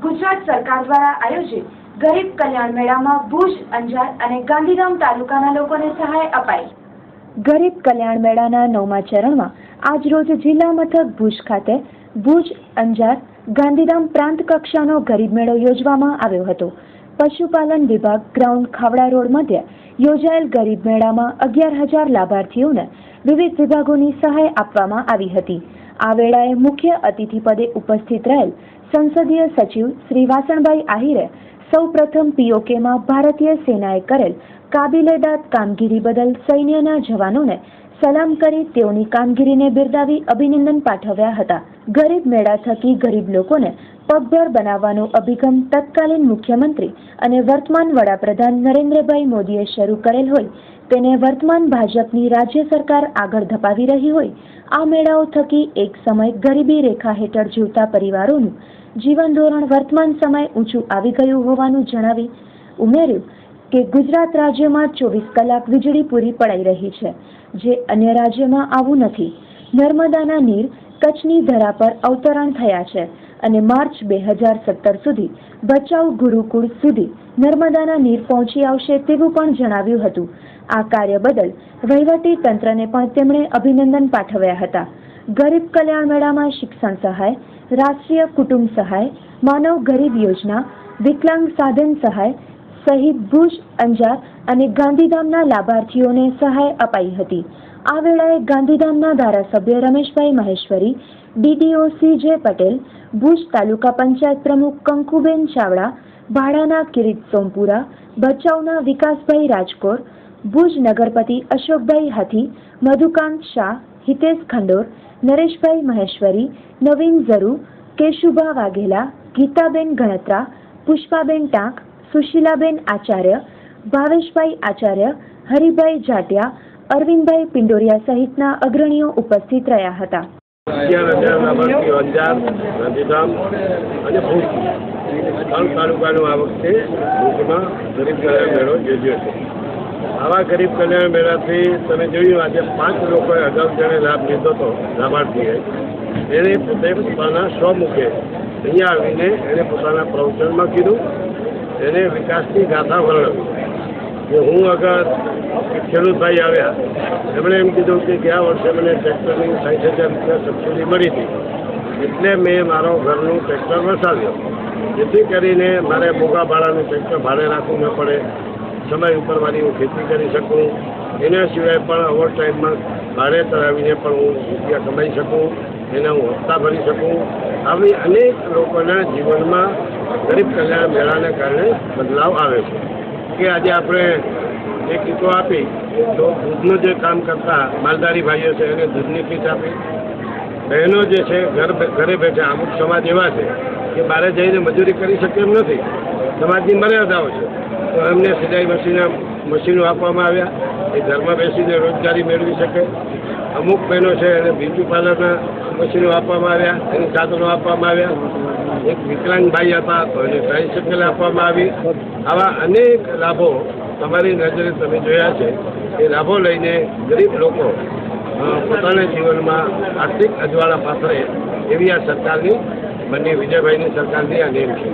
ગુજરાત સરકાર દ્વારા આયોજિત ગરીબ કલ્યાણ મેળામાં ભુજ, અંજાર અને ગાંધીધામ તાલુકાના લોકોને સહાય અપાઈ। ગરીબ કલ્યાણ મેળાના 9મા ચરણમાં આજ રોજ જિલ્લા મથક ભુજ ખાતે ભુજ, અંજાર, ગાંધીધામ પ્રાંત કક્ષાનો ગરીબ મેળો યોજવામાં આવ્યો હતો। પશુપાલન વિભાગ ગ્રાઉન્ડ ખાવડા રોડ મધ્ય યોજાયેલ ગરીબ મેળામાં 11,000 લાભાર્થીઓને વિવિધ વિભાગોની સહાય આપવામાં આવી હતી। આ વેળાએ મુખ્ય અતિથિ પદે ઉપસ્થિત રહેલ સંસદીય સચિવ શ્રી વાસણભાઈ આહિરે સૌપ્રથમ પીઓકેમાં ભારતીય સેનાએ કરેલ કાબિલેદાદ કામગીરી બદલ સૈન્યના જવાનોને સલામ કરી તેઓની કામગીરીને બિરદાવી અભિનંદન પાઠવ્યા હતા। ગરીબ મેળા થકી ગરીબ લોકોને પગભર બનાવવાનો અભિગમ તત્કાલીન મુખ્યમંત્રી અને વર્તમાન વડાપ્રધાન નરેન્દ્રભાઈ મોદીએ શરૂ કરેલ હોય તેને વર્તમાન ભાજપની રાજ્ય સરકાર આગળ ધપાવી રહી હોય આ મેળાઓ થકી એક સમય ગરીબી રેખા હેઠળ જીવતા પરિવારોનું જીવન ધોરણ વર્તમાન સમય ઊંચું આવી ગયું હોવાનું જણાવી ઉમેર્યું કે ગુજરાત રાજ્યમાં 24 કલાક વીજળી પૂરી પડાઈ રહી છે, જે અન્ય રાજ્યમાં આવું નથી। નર્મદાના નીર કચ્છની ધરા પર અવતરણ થયા છે અને માર્ચ 2017 સુધી બચાવ ગુરુકુળ સુધી નર્મદાના નીર પહોંચી આવશે તેવું પણ જણાવ્યું હતું। આ કાર્ય બદલ વહીવટી તંત્રને પણ તેમણે અભિનંદન પાઠવ્યા હતા। ગરીબ કલ્યાણ મેળામાં શિક્ષણ સહાય, રાષ્ટ્રીય કુટુંબ સહાય, માનવ ગરીબ યોજના, વિકલાંગ સાધન સહાય સહિત ભુજ, અંજાર અને ગાંધીધામના લાભાર્થીઓને સહાય અપાઈ હતી। આ વેળાએ ગાંધીધામના ધારાસભ્ય રમેશભાઈ મહેશ્વરી, ડીડીઓ CJ પટેલ, ભુજ તાલુકા પંચાયત પ્રમુખ કંકુબેન ચાવડા, ભાડાના કિરીટ સોમપુરા, ભચાઉના વિકાસભાઈ રાજકોર, ભુજ નગરપતિ અશોકભાઈ હાથી, મધુકાંત શાહ, હિતેશ ખંડોર, નરેશભાઈ મહેશ્વરી, નવીન ઝરુ, કેશુભા વાઘેલા, ગીતાબેન ગણત્રા, પુષ્પાબેન ટાંક, સુશીલાબેન આચાર્ય, ભાવેશભાઈ આચાર્ય, હરિભાઈ જાટિયા, અરવિંદભાઈ પિંડોરિયા સહિતના અગ્રણીઓ ઉપસ્થિત રહ્યા હતા। 11,000 લાભાર્થીઓ અંજાર, ગાંધીધામ અને ભુજ 3 તાલુકાનો આ વખતે ભુજમાં ગરીબ કલ્યાણ મેળો યોજ્યો છે। આવા ગરીબ કલ્યાણ મેળાથી તમે જોયું આજે 5 લોકોએ અગાઉ જેણે લાભ લીધો હતો લાભાર્થીએ એને પોતે પોતાના સ્વમુખે અહીંયા આવીને એને પોતાના પ્રવચનમાં કીધું, એને વિકાસની ગાથા વર્ણવી કે હું અગર ખેડૂતભાઈ આવ્યા એમણે એમ કીધું કે ગયા વર્ષે મને ટ્રેક્ટરની 60,000 રૂપિયા સબસિડી મળી હતી એટલે મેં મારો ઘરનું ટ્રેક્ટર વસાવ્યો, જેથી કરીને મારે મોંઘા ભાડાનું ટ્રેક્ટર ભાડે રાખવું ન પડે, સમય ઉપર મારી હું ખેતી કરી શકું, એના સિવાય પણ ઓવર ટાઈમમાં ભાડે કરાવીને પણ હું રૂપિયા કમાઈ શકું, એના હું હપ્તા ભરી શકું। આવી અનેક લોકોના જીવનમાં ગરીબ કલ્યાણ મેળાને કારણે બદલાવ આવે છે કે આજે આપણે જે કીટો આપી તો દૂધનું જે કામ કરતા માલધારી ભાઈઓ છે એને દૂધની કીટ આપી, બહેનો જે છે ઘરે બેઠા અમુક સમાજ એવા છે કે બહાર જઈને મજૂરી કરી શકે એમ નથી, સમાજની મર્યાદાઓ છે તો એમને સિલાઈ મશીનો આપવામાં આવ્યા, એ ઘરમાં બેસીને રોજગારી મેળવી શકે। અમુક બહેનો છે એને બ્યુટી પાર્લરના મશીનો આપવામાં આવ્યા, એની સાધનો આપવામાં આવ્યા। એક વિકલાંગ ભાઈ હતા તો એને ટ્રાયસાઇકલ આપવામાં આવી। આવા અનેક લાભો તમારી નજરે તમે જોયા છે। એ લાભો લઈને ગરીબ લોકો પોતાના જીવનમાં આર્થિક અજવાળા પાથરે એવી આ સરકારની બંને વિજયભાઈની સરકારની આ નેમ છે।